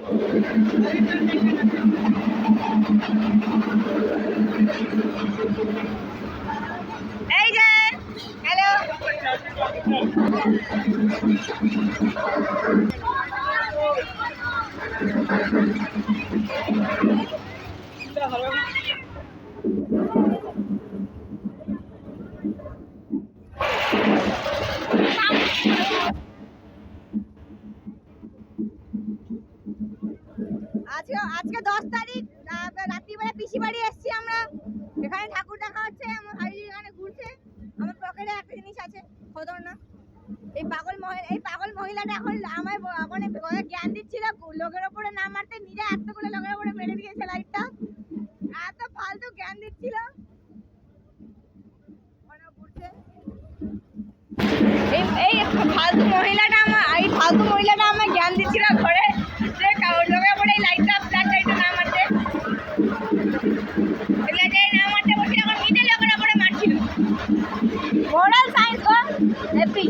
এই যে হ্যালো আজকে 10 তারিখ রাত্রিবেলা পিসি বাড়ি এসেছি আমরা। এখানে ঠাকুর দেখা হচ্ছে, আমার ভাই এখানে ঘুরছে। আমার পকেটে একটা জিনিস আছে, খতর না। এই পাগল মহিলাটা এখন আমায় মানে জ্ঞান দিচ্ছিল লোকের ওপরে না মারতে, নিজে এতগুলো লোকের ওপরে মেরে দিয়েছে লাইটটা। এত ফালতু জ্ঞান দিচ্ছিল। এই ফালতু মহিলাটা আমার জ্ঞান দিচ্ছিল ঘরে যে লোকের ওপরে এই লাইটটা ফ্ল্যাশ লাইটটা না মারতে, বসে এখন নিজে লোকের ওপরে মারছিল। Moral science happy.